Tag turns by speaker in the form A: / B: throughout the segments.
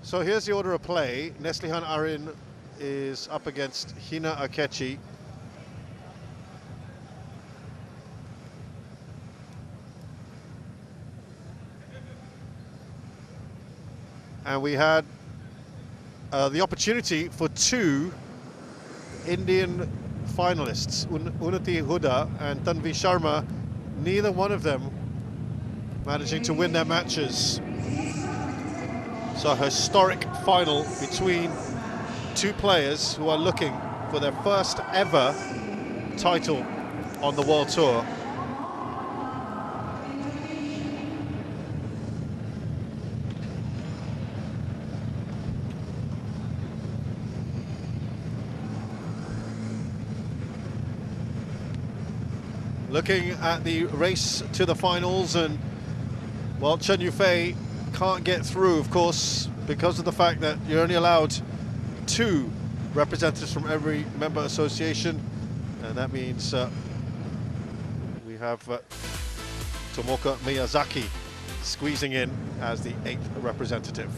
A: So here's the order of play. Neslihan Arin is up against Hina Akechi. And we had the opportunity for two Indian finalists, Unnati Huda and Tanvi Sharma, neither one of them managing to win their matches. So a historic final between two players who are looking for their first ever title on the World Tour. Looking at the race to the finals, and well, Chen Yufei can't get through, of course, because of the fact that you're only allowed two representatives from every member association, and that means we have Tomoka Miyazaki squeezing in as the 8th representative.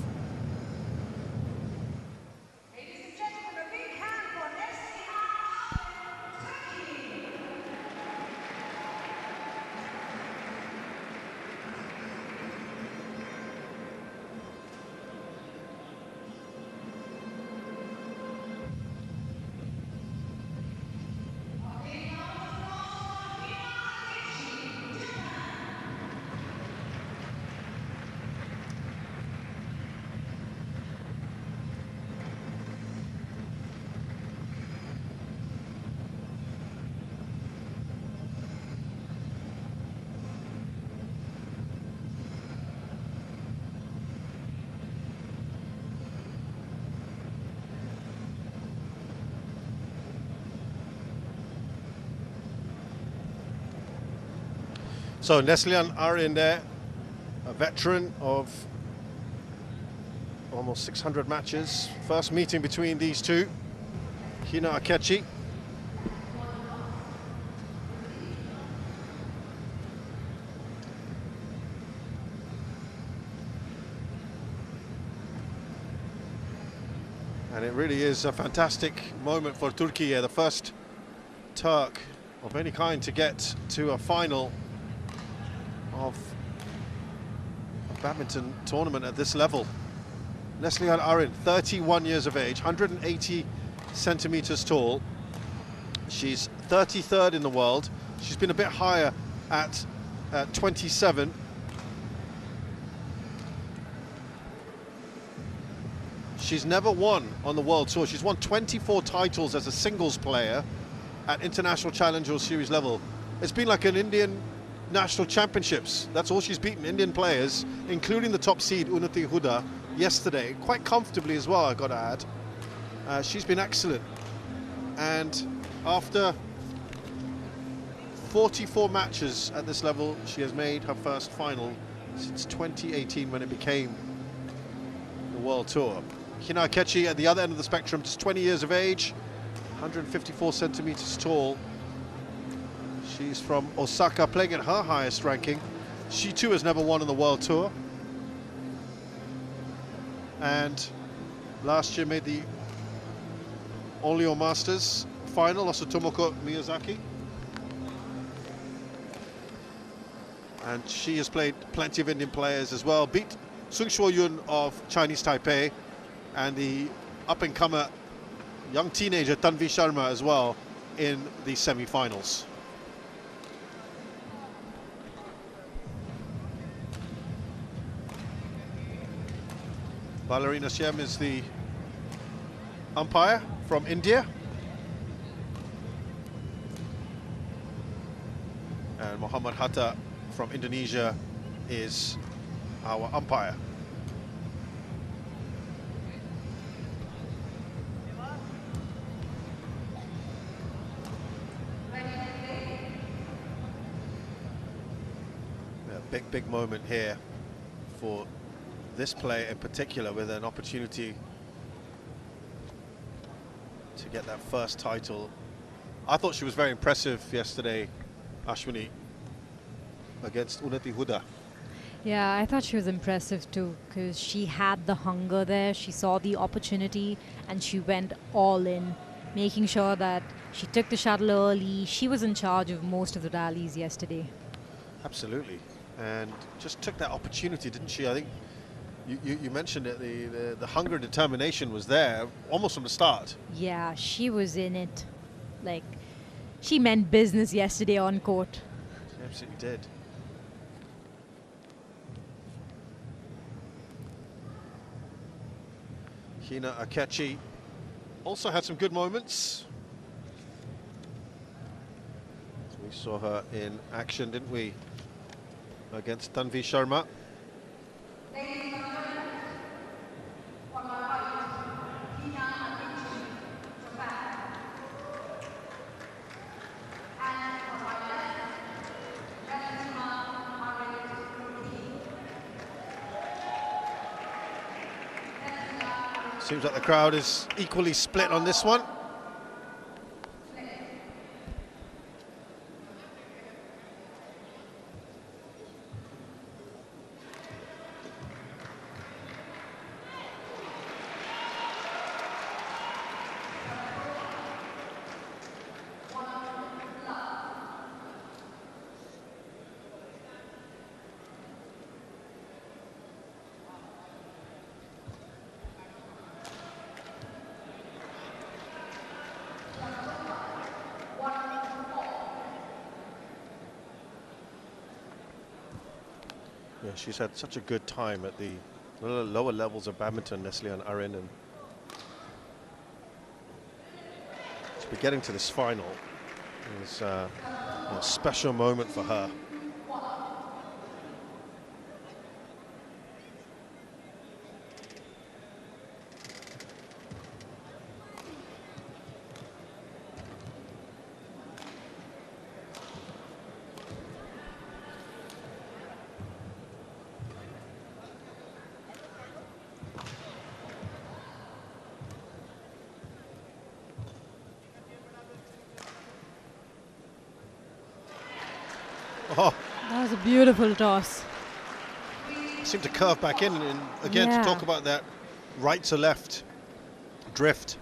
A: So Neslihan Arin there, a veteran of almost 600 matches. First meeting between these two. Hina Akechi. And it really is a fantastic moment for Turkey here, the first Turk of any kind to get to a final of a badminton tournament at this level. Neslihan Arin, 31 years of age, 180 centimeters tall. She's 33rd in the world. She's been a bit higher at 27. She's never won on the World Tour. She's won 24 titles as a singles player at International Challenger Series level. It's been like an Indian National Championships. That's all she's beaten, Indian players, including the top seed Unnati Huda yesterday, quite comfortably as well, I got to add. She's been excellent, and after 44 matches at this level, she has made her first final since 2018 when it became the World Tour. Hina Akechi at the other end of the spectrum, just 20 years of age, 154 centimeters tall. She's from Osaka, playing at her highest ranking. She too has never won on the World Tour. And last year made the Olio Masters final, also Tomoko Miyazaki. And she has played plenty of Indian players as well. Beat Sung Shuo Yun of Chinese Taipei, and the up-and-comer young teenager Tanvi Sharma as well in the semi-finals. Ballerina Shyam is the umpire from India. And Muhammad Hatta from Indonesia is our umpire. A big moment here for this player in particular, with an opportunity to get that first title. I thought she was very impressive yesterday, Ashwini, against Unnati Huda.
B: Yeah, I thought she was impressive too, because she had the hunger there. She saw the opportunity and she went all in, making sure that she took the shuttle early. She was in charge of most of the rallies yesterday.
A: Absolutely. And just took that opportunity, didn't she? I think you mentioned it, the hunger and determination was there almost from the start.
B: Yeah, she was in it. Like, she meant business yesterday on court.
A: She absolutely did. Hina Akechi also had some good moments. We saw her in action, didn't we, against Tanvi Sharma. Seems like the crowd is equally split on this one. Yeah, she's had such a good time at the lower levels of badminton, Neslihan Arin, and to be getting to this final is a special moment for her. Oh,
B: That was a beautiful toss.
A: seemed to curve back in, and again, to talk about that right to left drift.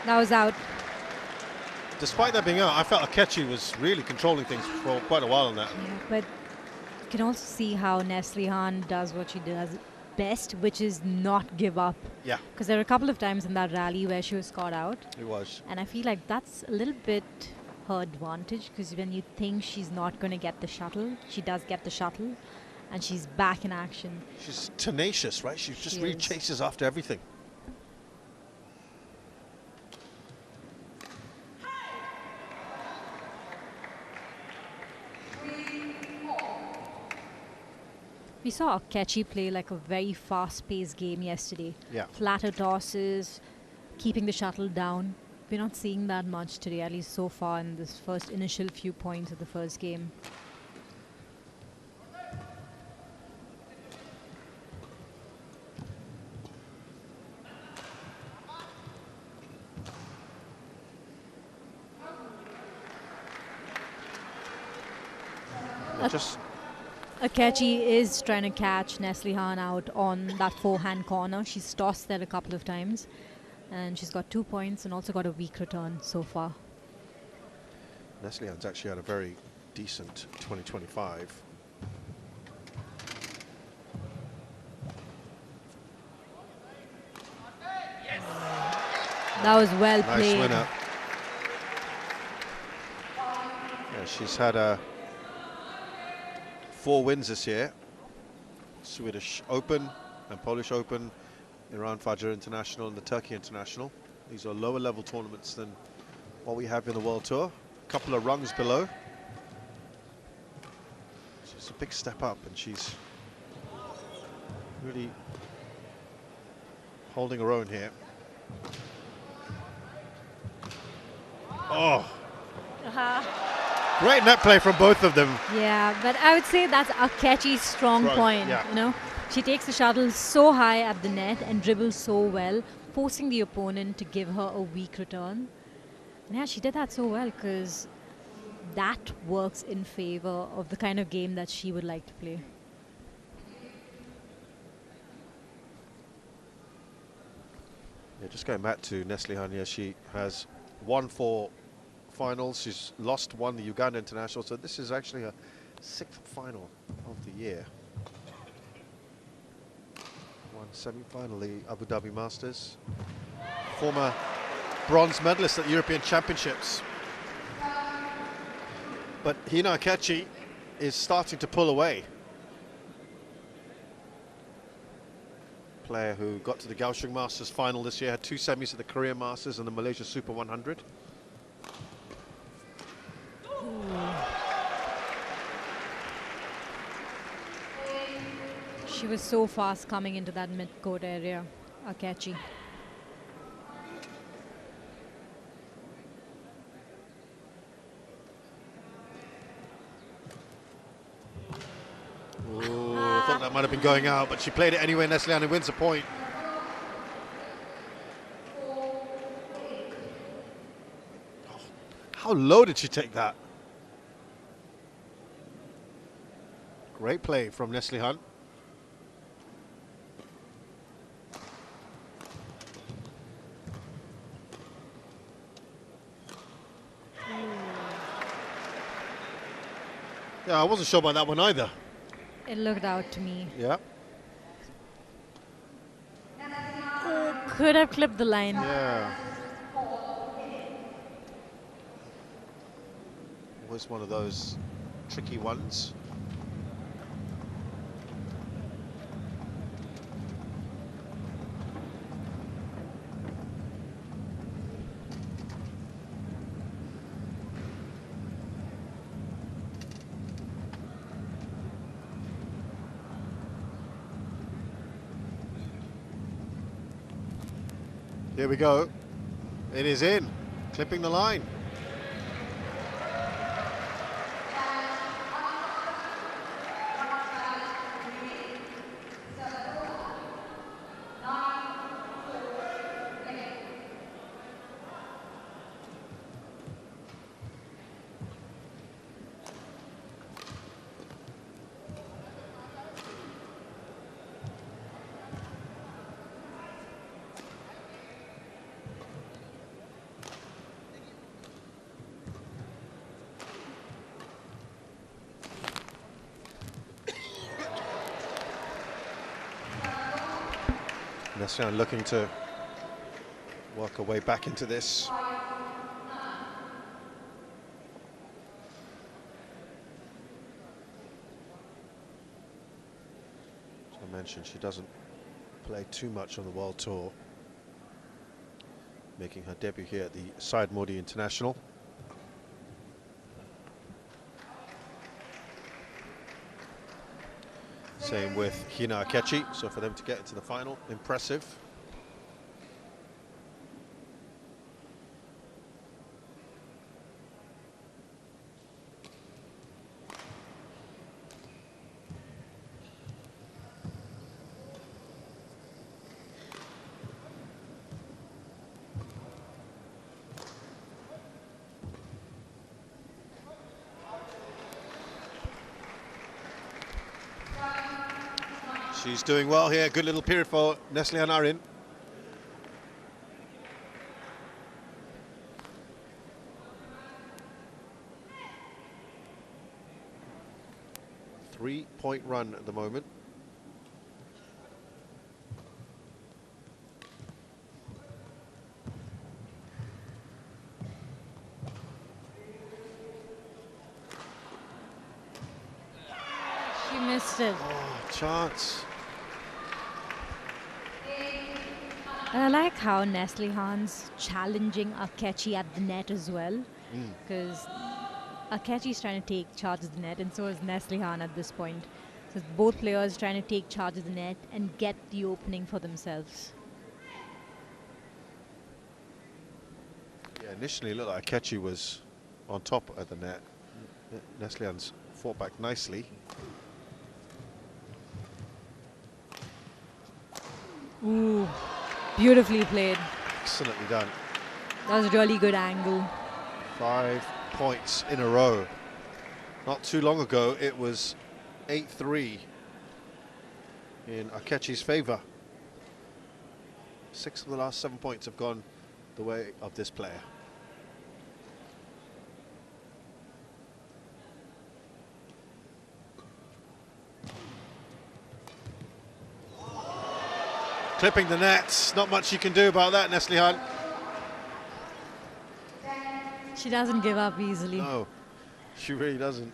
B: That was out.
A: Despite that being out, I felt Akechi was really controlling things for quite a while on that.
B: Yeah, but you can also see how Neslihan does what she does best, which is not give up.
A: Yeah.
B: Because there were a couple of times in that rally where she was caught out.
A: It was.
B: And I feel like that's a little bit her advantage, because when you think she's not going to get the shuttle, she does get the shuttle and she's back in action.
A: She's tenacious, right? She just really chases after everything.
B: We saw Akechi play like a very fast-paced game yesterday.
A: Yeah.
B: Flatter tosses, keeping the shuttle down. We're not seeing that much today, at least so far in this first initial few points of the first game.
A: Just
B: Akechi is trying to catch Neslihan out on that forehand corner. She's tossed there a couple of times. And she's got 2 points and also got a weak return so far.
A: Neslihan's actually had a very decent 2025.
B: That was well played.
A: Nice winner. Yeah, she's had 4 wins this year. Swedish Open and Polish Open, Iran Fajr International and the Turkey International. These are lower level tournaments than what we have in the World Tour. A couple of rungs below. It's a big step up, and she's really holding her own here. Oh! Great net play from both of them.
B: Yeah, but I would say that's Akechi's strong point,
A: yeah.
B: you know. She takes the shuttle so high at the net and dribbles so well, forcing the opponent to give her a weak return. And yeah, she did that so well because that works in favor of the kind of game that she would like to play.
A: Yeah, just going back to Neslihan here, she has won 4 finals. She's lost 1, the Uganda International, so this is actually her 6th final of the year. Won semi-final, the Abu Dhabi Masters. Former bronze medalist at the European Championships. But Hina Akechi is starting to pull away. Player who got to the Kaohsiung Masters final this year, had 2 semis at the Korean Masters and the Malaysia Super 100.
B: She was so fast coming into that mid-court area, Akechi.
A: I thought that might have been going out, but she played it anyway. Neslihan wins a point. Oh, how low did she take that? Great play from Neslihan. Yeah, I wasn't sure about that one either.
B: It looked out to me.
A: Yeah.
B: Could have clipped the line.
A: Yeah. Was one of those tricky ones. Here we go. It is in, clipping the line. Neslihan looking to work her way back into this. As I mentioned, she doesn't play too much on the World Tour, making her debut here at the Syed International. Same with Hina Akechi, so for them to get into the final, impressive. She's doing well here. Good little period for Neslihan Arin. Three-point run at the moment.
B: She missed it.
A: Oh, chance.
B: And I like how Neslihan's challenging Akechi at the net as well, because Akechi's trying to take charge of the net, and so is Neslihan at this point. So it's both players trying to take charge of the net and get the opening for themselves.
A: Yeah, initially it looked like Akechi was on top at the net. Neslihan's fought back nicely.
B: Ooh, beautifully played.
A: Excellently done.
B: That was a really good angle.
A: 5 points in a row. Not too long ago, it was 8-3 in Akechi's favour. 6 of the last 7 points have gone the way of this player. Clipping the nets, not much you can do about that, Neslihan.
B: She doesn't give up easily.
A: No, she really doesn't.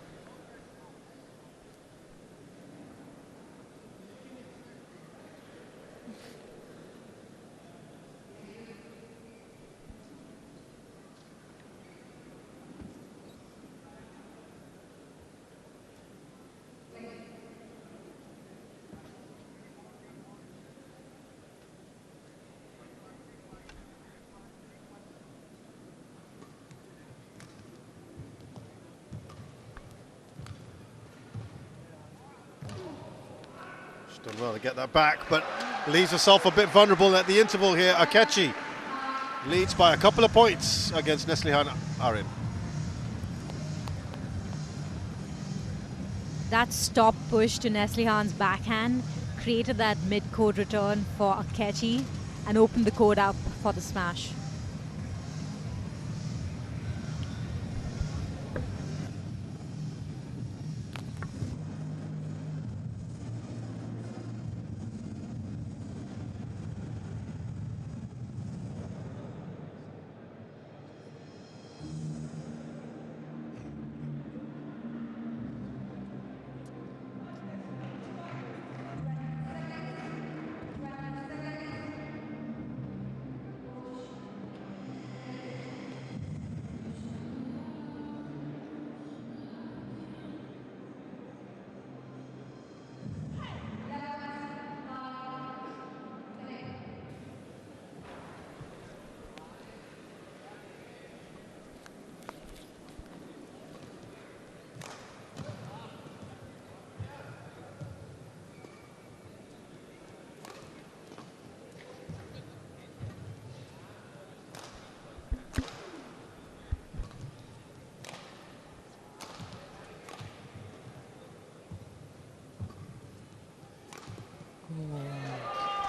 A: She's done well to get that back, but leaves herself a bit vulnerable at the interval here. Akechi leads by a couple of points against Neslihan Arin.
B: That stop push to Neslihan's backhand created that mid-court return for Akechi and opened the court up for the smash.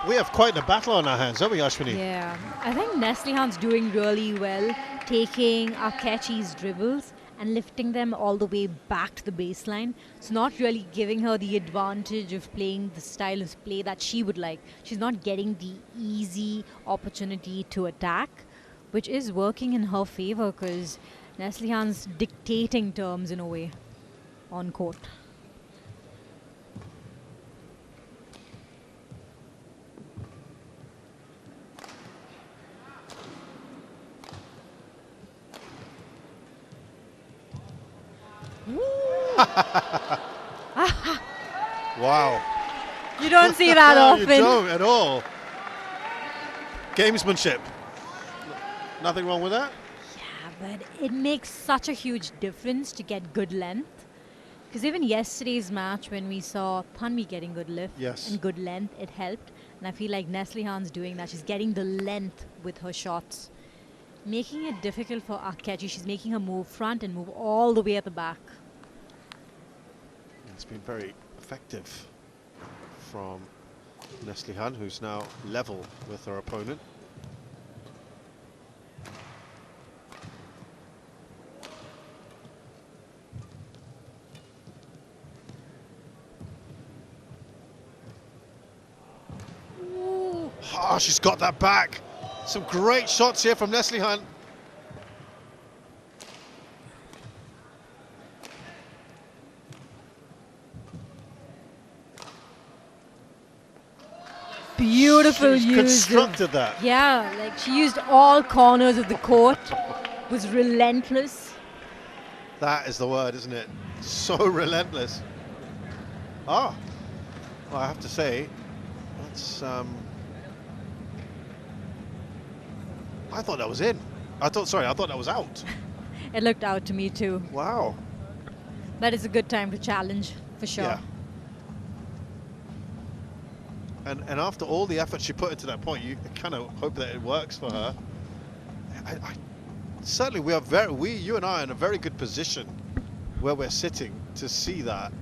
A: We have quite a battle on our hands, don't we, Ashwini?
B: Yeah, I think Neslihan's doing really well, taking Akechi's dribbles and lifting them all the way back to the baseline. So not really giving her the advantage of playing the style of play that she would like. She's not getting the easy opportunity to attack, which is working in her favor because Neslihan's dictating terms in a way on court.
A: Wow.
B: You don't see that often.
A: You don't at all. Gamesmanship. Nothing wrong with that?
B: Yeah, but it makes such a huge difference to get good length. Because even yesterday's match, when we saw Panvi getting good lift and good length, it helped. And I feel like Neslihan's doing that. She's getting the length with her shots, making it difficult for Akechi. She's making her move front and move all the way at the back.
A: It's been very effective from Neslihan, who's now level with her opponent. Oh, she's got that back. Some great shots here from Neslihan.
B: beautiful
A: She's
B: use.
A: constructed that.
B: Yeah, like she used all corners of the court. Was relentless.
A: That is the word, isn't it? So relentless. Ah, well, I have to say, that's. I thought that was in. I thought that was out.
B: It looked out to me too.
A: Wow.
B: But it's a good time to challenge, for sure.
A: Yeah. And after all the effort she put into that point, you kind of hope that it works for her. Certainly, you and I are in a very good position where we're sitting to see that.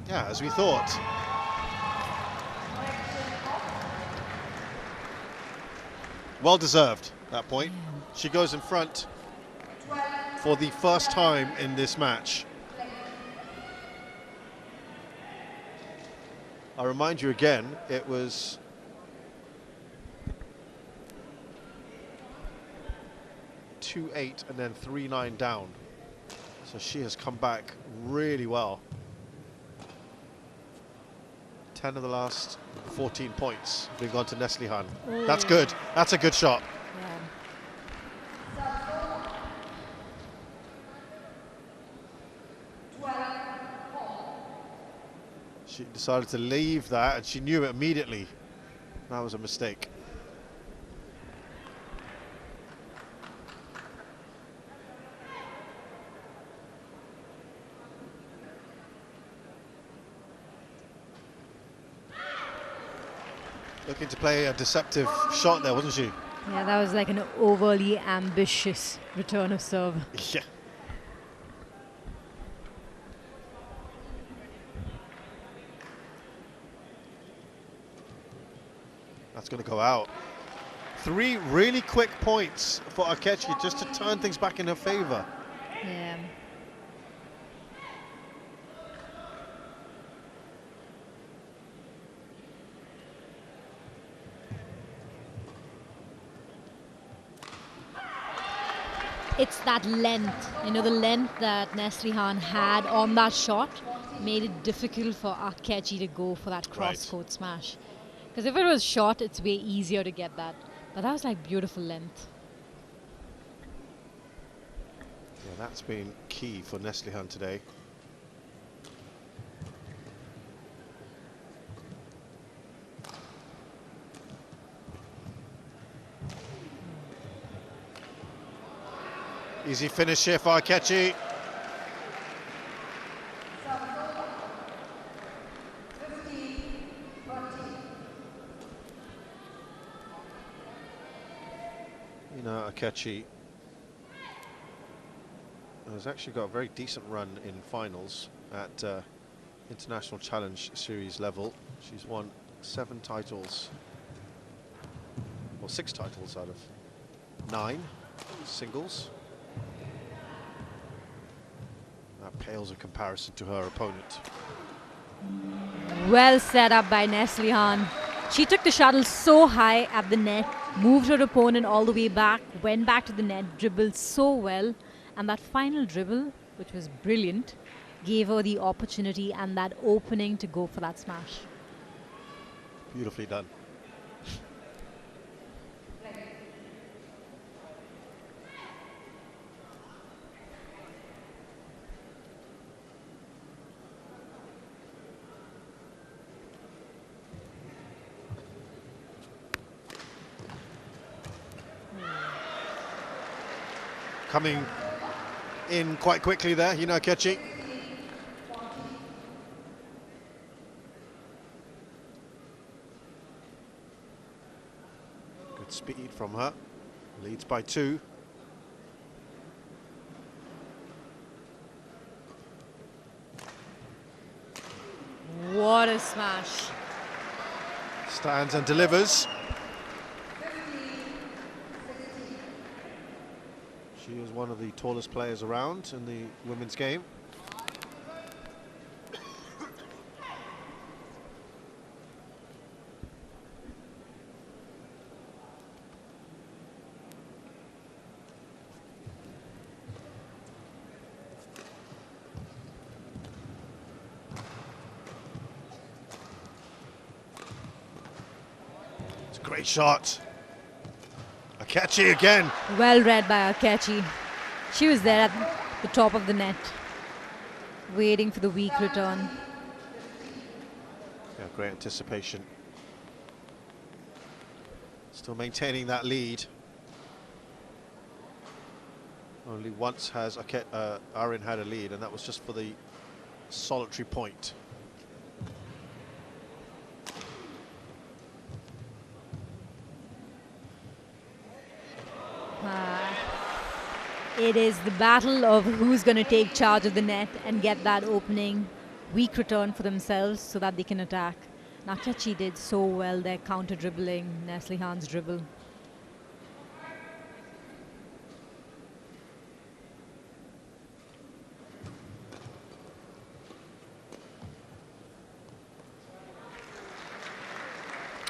A: Yeah, as we thought. Well deserved, that point. She goes in front for the first time in this match. I'll remind you again, it was (2-8) and then 3-9 down. So she has come back really well. 10 of the last 14 points being gone to Neslihan.
B: Ooh.
A: That's good. That's a good shot. She decided to leave that, and she knew it immediately. That was a mistake. Looking to play a deceptive shot there, wasn't she?
B: Yeah, that was like an overly ambitious return of serve.
A: Yeah. That's going to go out. 3 really quick points for Akechi just to turn things back in her favor.
B: Yeah. It's that length, you know, the length that Neslihan had on that shot made it difficult for Akechi to go for that cross-court smash. Because if it was short, it's way easier to get that. But that was like beautiful length.
A: Yeah, that's been key for Neslihan today. Easy finish here for Akechi. Hina Akechi has actually got a very decent run in finals at International Challenge Series level. She's won 7 titles, or 6 titles out of 9 singles. That pales in comparison to her opponent.
B: Well set up by Neslihan. She took the shuttle so high at the net, moved her opponent all the way back, went back to the net, dribbled so well, and that final dribble, which was brilliant, gave her the opportunity and that opening to go for that smash.
A: Beautifully done. Coming in quite quickly there, Hina Akechi. Good speed from her. Leads by 2.
B: What a smash.
A: Stands and delivers. She is one of the tallest players around in the women's game. It's a great shot. Akechi again.
B: Well read by Akechi. She was there at the top of the net, waiting for the weak return.
A: Yeah, great anticipation. Still maintaining that lead. Only once has Arin had a lead, and that was just for the solitary point.
B: It is the battle of who's going to take charge of the net and get that opening weak return for themselves so that they can attack. Akechi did so well there, counter-dribbling Neslihan's dribble.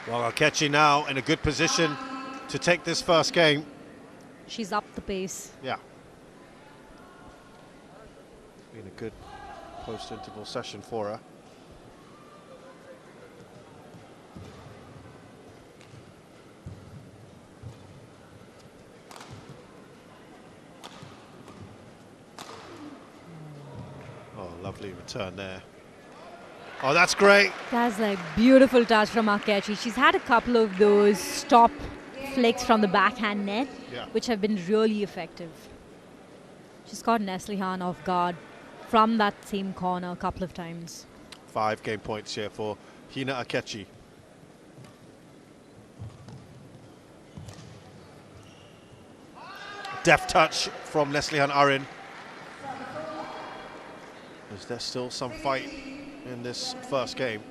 A: Well, Akechi now in a good position to take this first game.
B: She's up the pace.
A: Yeah. Been a good post-interval session for her. Oh, lovely return there. Oh, that's great.
B: That's a beautiful touch from Akechi. She's had a couple of those stop flicks from the backhand net, which have been really effective. She's caught Neslihan off guard from that same corner a couple of times.
A: 5 game points here for Hina Akechi. Deft touch from Neslihan Arin. Is there still some fight in this first game?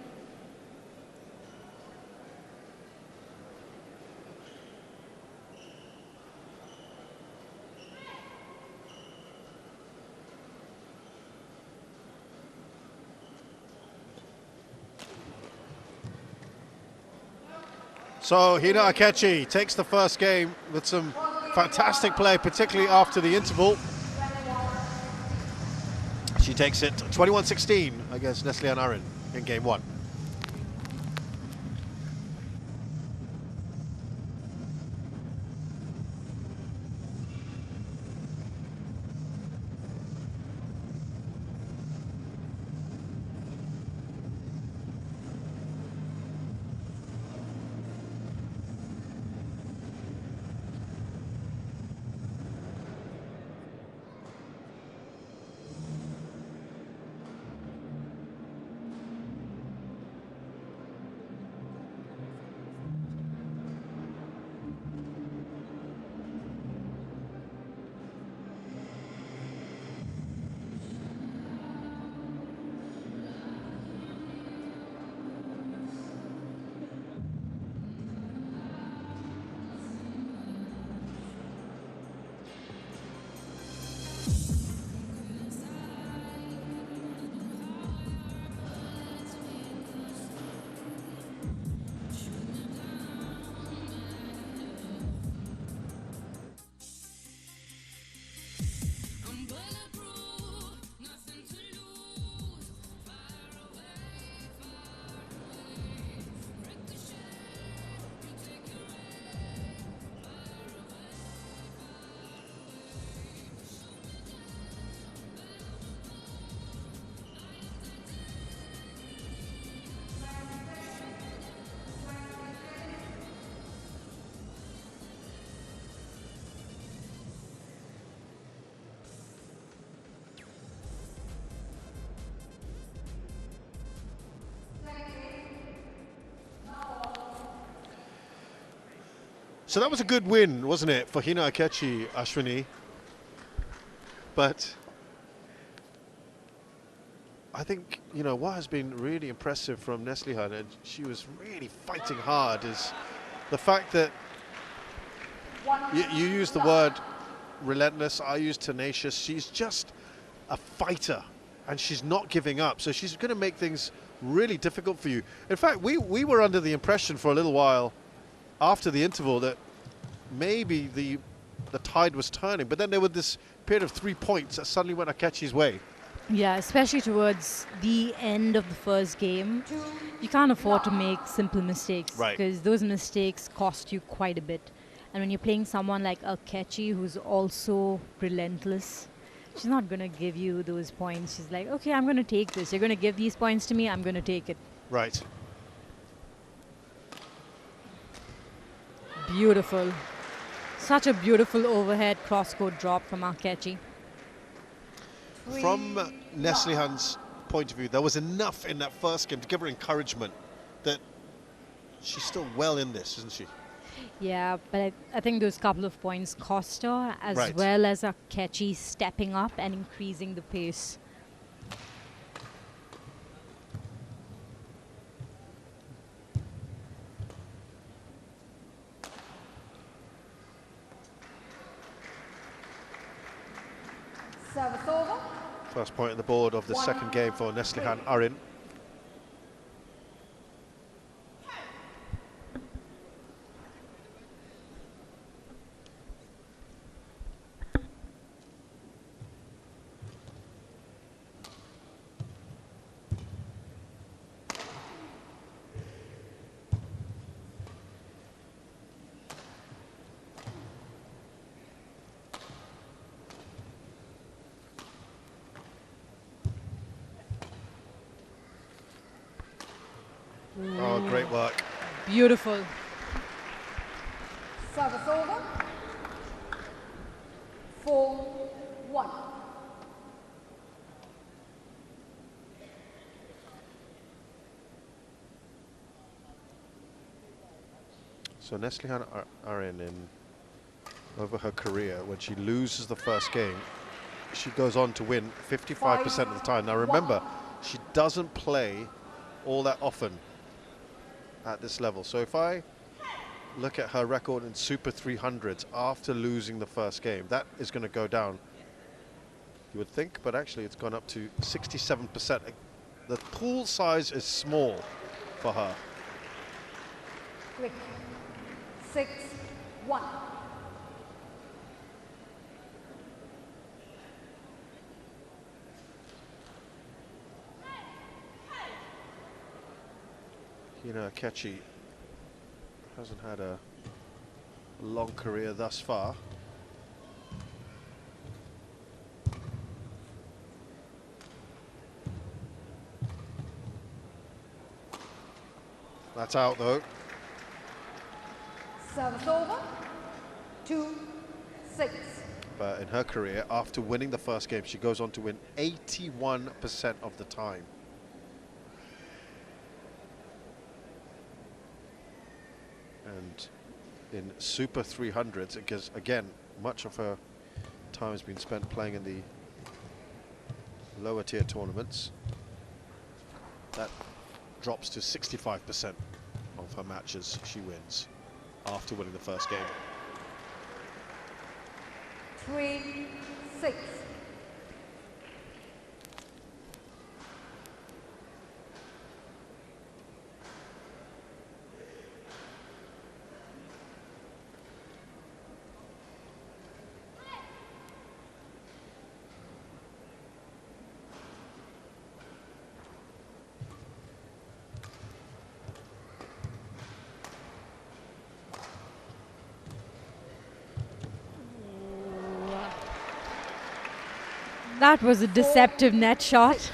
A: So Hina Akechi takes the first game with some fantastic play, particularly after the interval. She takes it 21-16 against Neslihan Arin in game 1. So that was a good win, wasn't it, for Hina Akechi, Ashwini? But I think, you know, what has been really impressive from Neslihan, and she was really fighting hard, is the fact that you use the word relentless, I use tenacious. She's just a fighter, and she's not giving up. So she's going to make things really difficult for you. In fact, we were under the impression for a little while after the interval that maybe the tide was turning, but then there was this period of 3 points that suddenly went Akechi's way.
B: Yeah, especially towards the end of the first game. You can't afford to make simple mistakes,
A: Right.
B: because those mistakes cost you quite a bit. And when you're playing someone like Akechi, who's also relentless, she's not going to give you those points. She's like, okay, I'm going to take this. You're going to give these points to me, I'm going to take it.
A: Right.
B: Beautiful. Such a beautiful overhead cross-court drop from Akechi.
A: From Neslihan's point of view, there was enough in that first game to give her encouragement that she's still well in this, isn't she?
B: Yeah, but I think those couple of points cost her, as
A: Right.
B: well as Akechi stepping up and increasing the pace.
C: Service over.
A: First point on the board of the second game for Neslihan Arin. Oh, great work.
B: Beautiful.
C: Service over. 4-1.
A: So Neslihan Arin, over her career, when she loses the first game, she goes on to win 55% of the time. Now remember, she doesn't play all that often at this level. So if I look at her record in Super 300s after losing the first game, that is going to go down, you would think, but actually it's gone up to 67%. The pool size is small for her.
C: Quick. 6-1.
A: Hina Akechi hasn't had a long career thus far. That's out though.
C: Service over. 2-6.
A: But in her career, after winning the first game, she goes on to win 81% of the time. And in Super 300s, because again, much of her time has been spent playing in the lower tier tournaments. That drops to 65% of her matches she wins after winning the first game.
C: 3-6.
B: That was a deceptive net shot.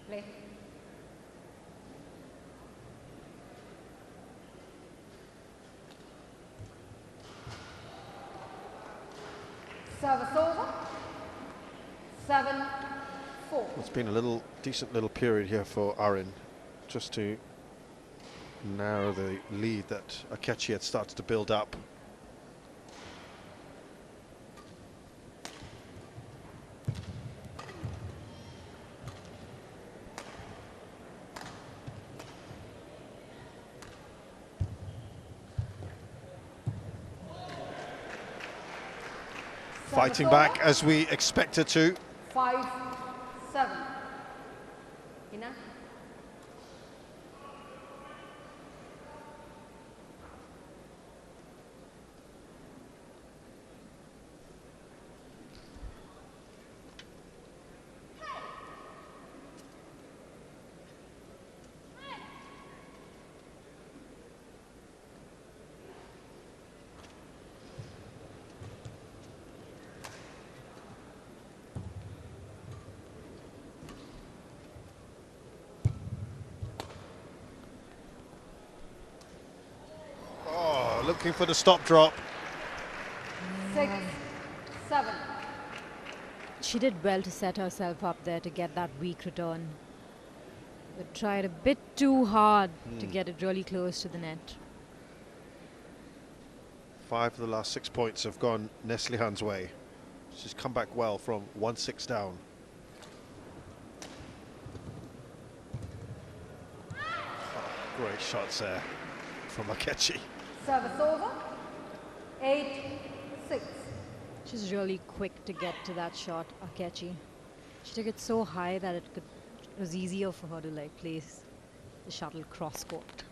C: Play. Service over. 7-4.
A: It's been a decent little period here for Arin, just to narrow the lead that Akechi had started to build up. Fighting back as we expect her to.
C: 5-7. Hina.
A: looking for the stop drop.
C: 6, 7.
B: She did well to set herself up there to get that weak return. But tried a bit too hard to get it really close to the net.
A: 5 of the last 6 points have gone Neslihan's way. She's come back well from 1-6 down. Great shots there from Akechi.
C: Service over. 8, 6.
B: She's really quick to get to that shot, Akechi. She took it so high that it was easier for her to like place the shuttle cross court.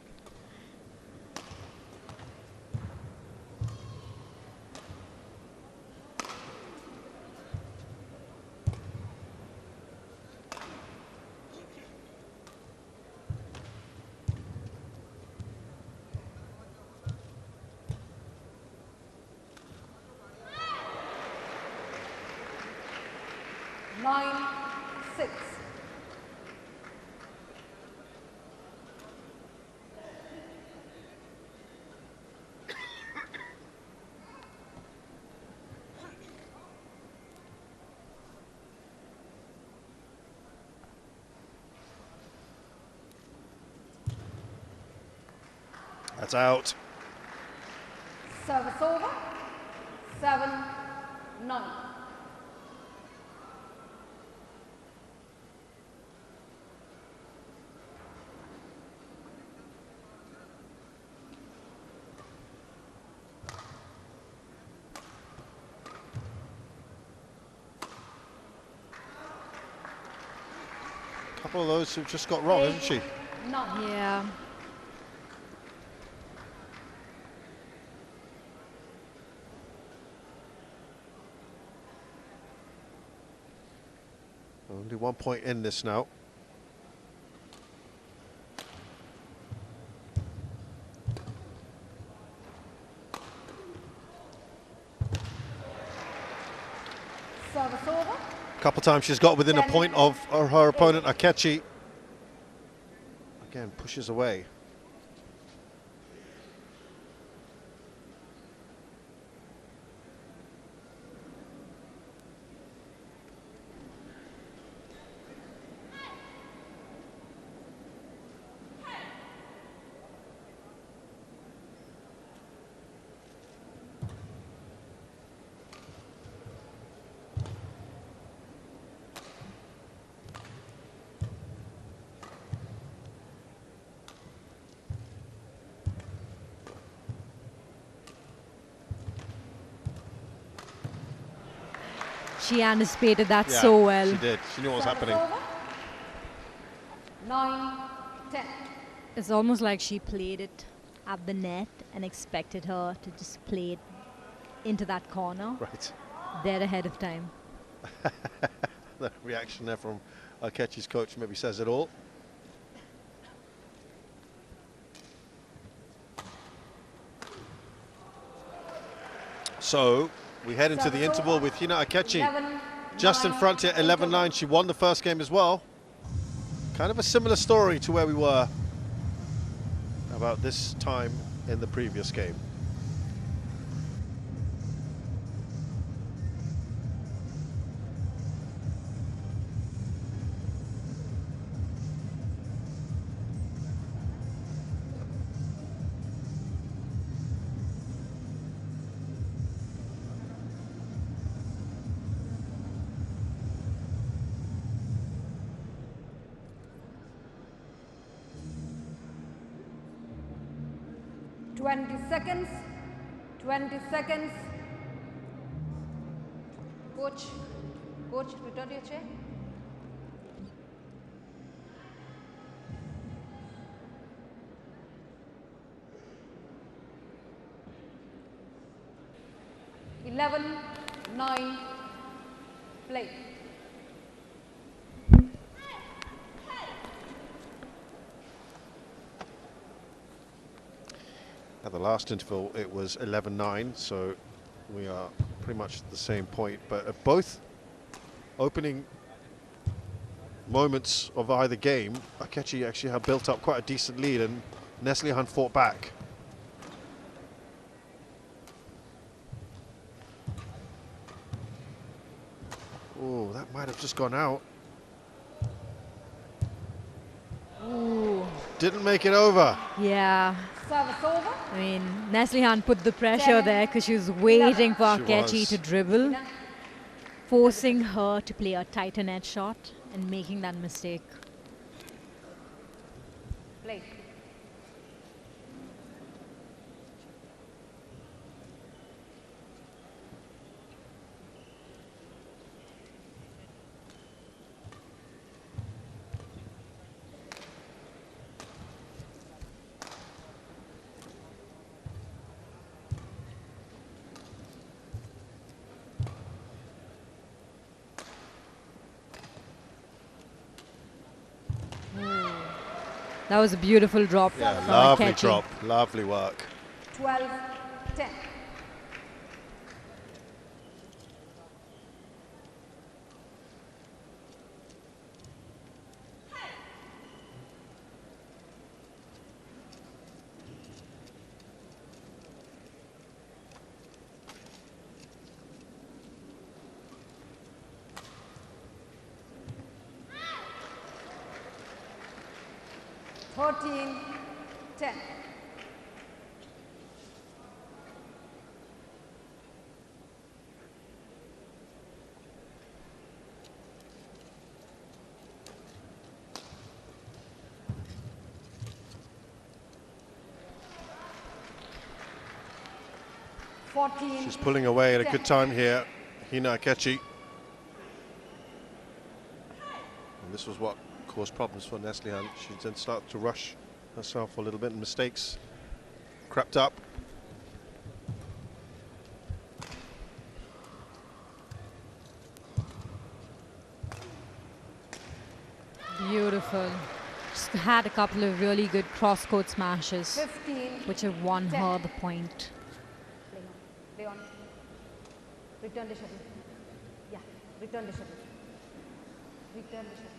A: That's out.
C: Service over. 7, 9.
A: A couple of those who've just got wrong, hasn't she?
C: 9.
B: Yeah.
A: Only 1 point in this now.
C: Service over.
A: A couple times she's got within a point of her opponent, Akechi. Again, pushes away.
B: She anticipated that
A: Yeah,
B: so well.
A: she did. She knew what was happening.
C: Over. 9, 10.
B: It's almost like she played it at the net and expected her to just play it into that corner.
A: Right.
B: Dead ahead of time.
A: The reaction there from Akechi's coach maybe says it all. So we head into the interval with Hina Akechi
C: 11,
A: just in
C: 9,
A: front here, 11-9. She won the first game as well. Kind of a similar story to where we were about this time in the previous game.
C: seconds. 20 seconds. Coach, return to your chair. Eleven, 9, play.
A: At the last interval, it was 11-9, so we are pretty much at the same point. But at both opening moments of either game, Akechi actually had built up quite a decent lead, and Neslihan fought back. Oh, that might have just gone out.
B: Ooh.
A: Didn't make it over.
B: Yeah.
C: Service over.
B: I mean, Neslihan put the pressure there because she was waiting for
A: She
B: Akechi
A: was.
B: to dribble, forcing her to play a tighter net shot and making that mistake.
C: Play.
B: That was a beautiful drop.
A: Yeah,
B: from
A: lovely
B: Akechi.
A: drop. Lovely work.
C: 12-10. Fourteen, 10.
A: She's pulling away at a good time here, Hina Akechi. And this was what caused problems for Neslihan. She then started to rush herself a little bit and mistakes crept up.
B: Beautiful. Just had a couple of really good cross-court smashes,
C: 15,
B: which have won
C: 10.
B: her the point.
C: Play on. Return the shuttle. Yeah, return the shuttle. Return the shuttle.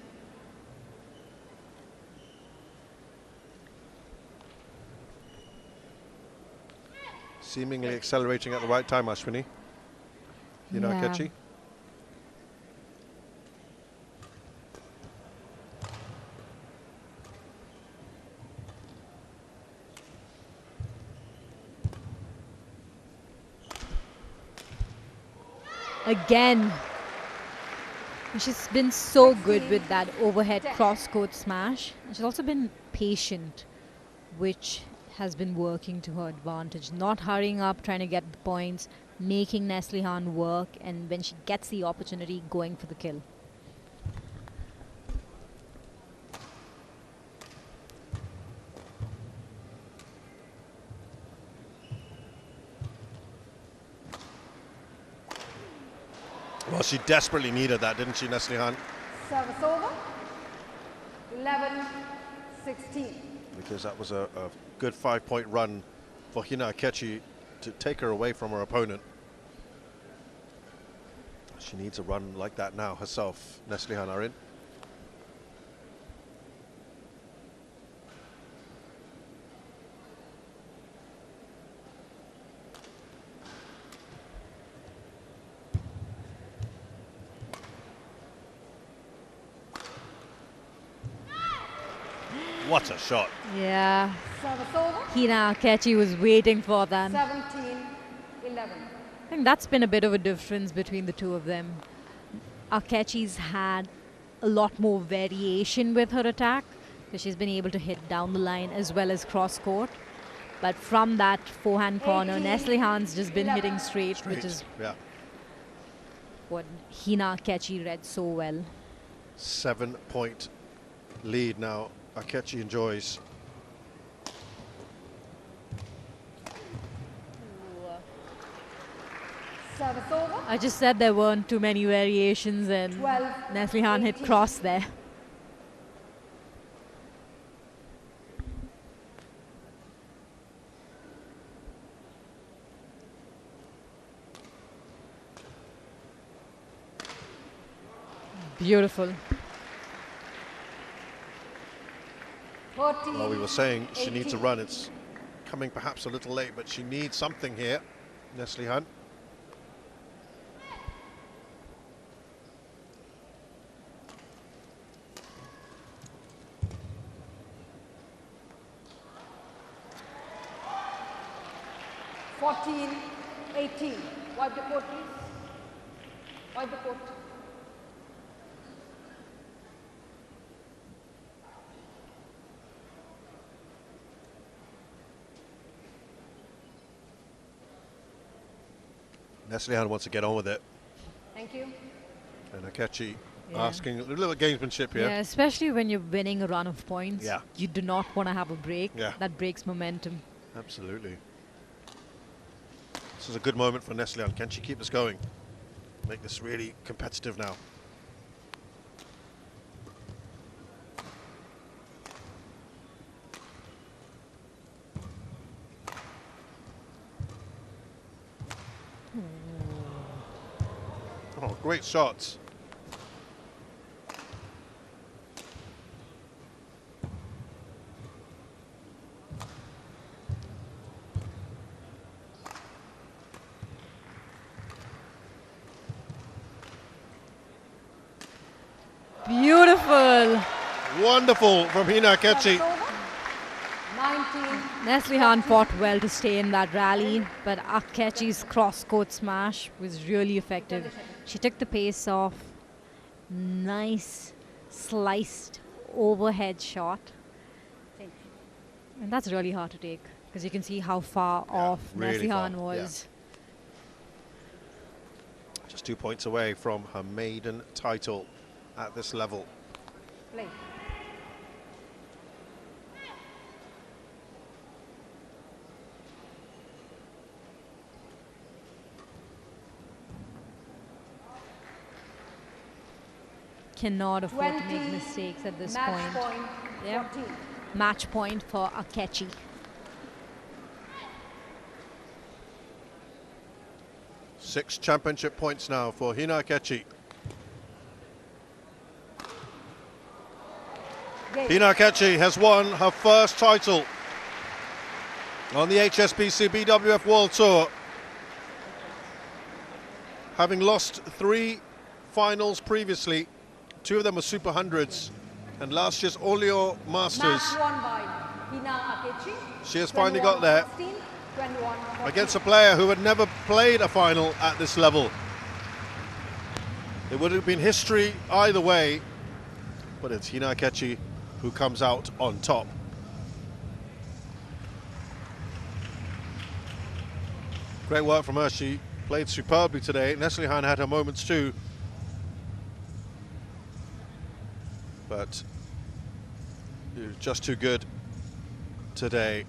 A: Seemingly accelerating at the right time, Ashwini. Hina
B: Yeah.
A: Akechi.
B: Again. And she's been so good with that overhead cross-court smash. And she's also been patient, which has been working to her advantage. Not hurrying up, trying to get the points, making Neslihan work, and when she gets the opportunity, going for the kill.
A: Well, she desperately needed that, didn't she, Neslihan?
C: Service over. 11-16.
A: Because that was a good 5-point run for Hina Akechi to take her away from her opponent. She needs a run like that now herself, Neslihan Arin. What a shot.
B: Yeah.
C: Service over.
B: Hina Akechi was waiting for that.
C: 17-11.
B: I think that's been a bit of a difference between the two of them. Akechi's had a lot more variation with her attack, because she's been able to hit down the line as well as cross court. But from that forehand corner,
C: 18,
B: Neslihan's just been hitting straight, which
A: Straight,
B: is
A: yeah.
B: what Hina Akechi read so well.
A: 7-point lead now. Akechi enjoys.
C: Service over.
B: I just said there weren't too many variations, and
C: 12,
B: Neslihan hit
C: 18.
B: cross there. Beautiful.
C: 14,
A: Well, we were saying she needs a
C: 18.
A: run. It's coming perhaps a little late, but she needs something here, Neslihan.
C: 14, 18. Wipe the court, please. Wipe the court.
A: Neslihan wants to get on with it.
C: Thank you.
A: And Akechi
B: Yeah.
A: asking a little gamesmanship here.
B: Yeah, especially when you're winning a run of points.
A: Yeah.
B: You do not want to have a break.
A: Yeah.
B: That breaks momentum.
A: Absolutely. This is a good moment for Neslihan. Can she keep this going? Make this really competitive now. Oh, great shots.
B: Beautiful.
A: Wonderful from Hina Akechi.
C: 19.
B: Neslihan fought well to stay in that rally, but Akechi's cross-court smash was really effective. She took the pace off. Nice sliced overhead shot.
C: Thank you.
B: And that's really hard to take because you can see how far off
A: really
B: Neslihan
A: far,
B: was.
A: Just 2 points away from her maiden title at this level.
C: Play.
B: Cannot afford to
C: 20,
B: make mistakes at this
C: match
B: point.
C: point.
B: Yep.
C: 14.
B: Match point for Akechi.
A: Six championship points now for Hina Akechi.
C: Game.
A: Hina Akechi has won her first title on the HSBC BWF World Tour, having lost 3 finals previously. 2 of them were Super Hundreds, and last year's Olio Masters.
C: Match won by Hina Akechi.
A: She has finally got there
C: 21-15, 21-14.
A: against a player who had never played a final at this level. It would have been history either way, but it's Hina Akechi who comes out on top. Great work from her. She played superbly today. Neslihan had her moments too, but just too good today.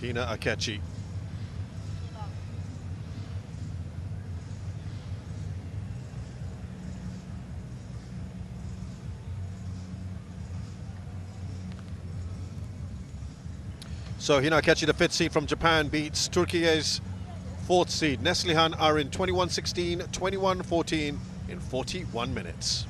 A: Hina Akechi. So Hina Akechi, the 5th seed from Japan, beats Turkey's 4th seed Neslihan Arin 21-16, 21-14 in 41 minutes.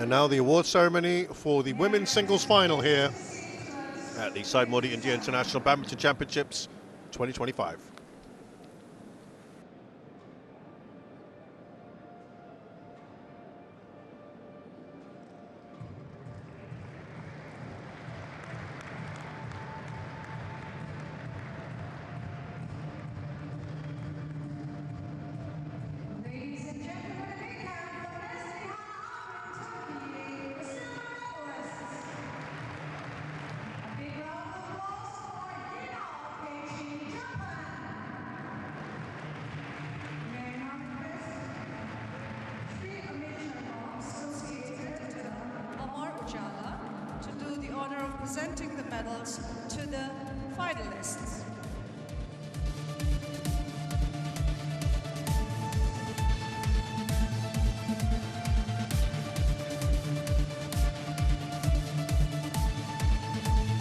A: And now the award ceremony for the women's singles final here at the Syed India International Badminton Championships 2025.
D: Presenting the medals to the finalists.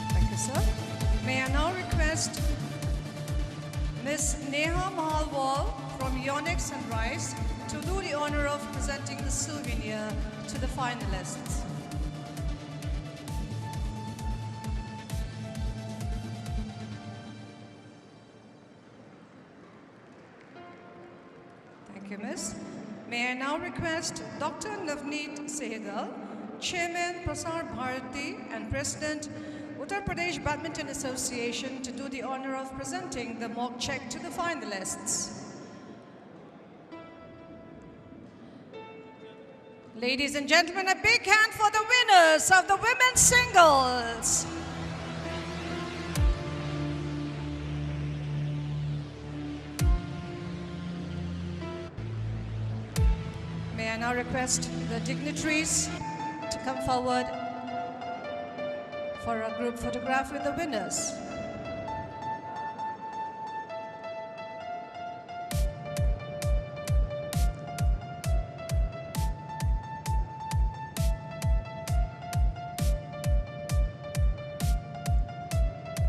D: Thank you, sir. May I now request Ms. Neha Mahalwal from Yonex and Rice to do the honor of presenting the souvenir to the finalists. Thank you, Miss. May I now request Dr. Navneet Sehgal, Chairman Prasar Bharati and President Uttar Pradesh Badminton Association, to do the honor of presenting the mock check to the finalists. Ladies and gentlemen, a big hand for the winners of the women's singles. May I now request the dignitaries to come forward for a group photograph with the winners.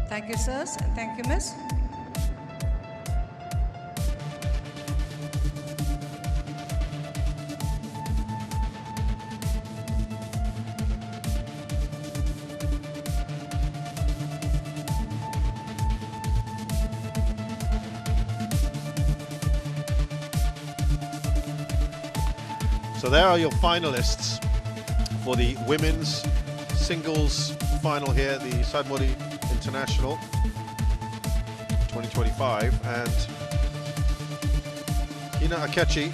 D: Thank you, sirs, and thank you, miss.
A: So there are your finalists for the women's singles final here at the Syed International 2025, and Hina Akechi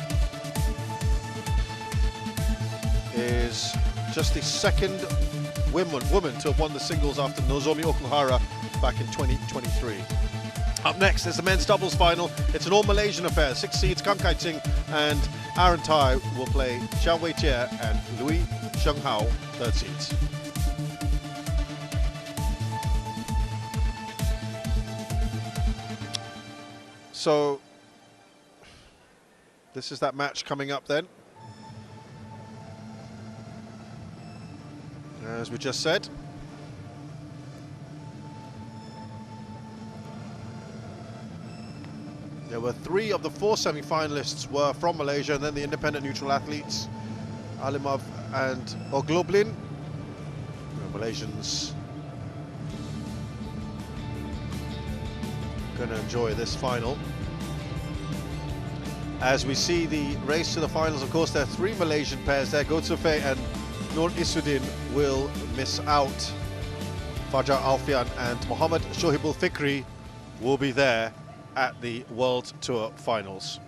A: is just the second woman to have won the singles after Nozomi Okuhara back in 2023. Up next is the men's doubles final. It's an all-Malaysian affair. 6 seeds Kang Kai Ting and Aaron Tai will play Xiao Wei Jie and Louis Sheng Hao, third seeds. So this is that match coming up then. As we just said. There were 3 of the 4 semi-finalists were from Malaysia, and then the independent neutral athletes, Alimov and Ogloblin. Malaysians going to enjoy this final. As we see the race to the finals, of course, there are 3 Malaysian pairs there. Gotsufei and Nur Isuddin will miss out. Fajar Alfian and Mohammad Shohibul Fikri will be there at the World Tour finals.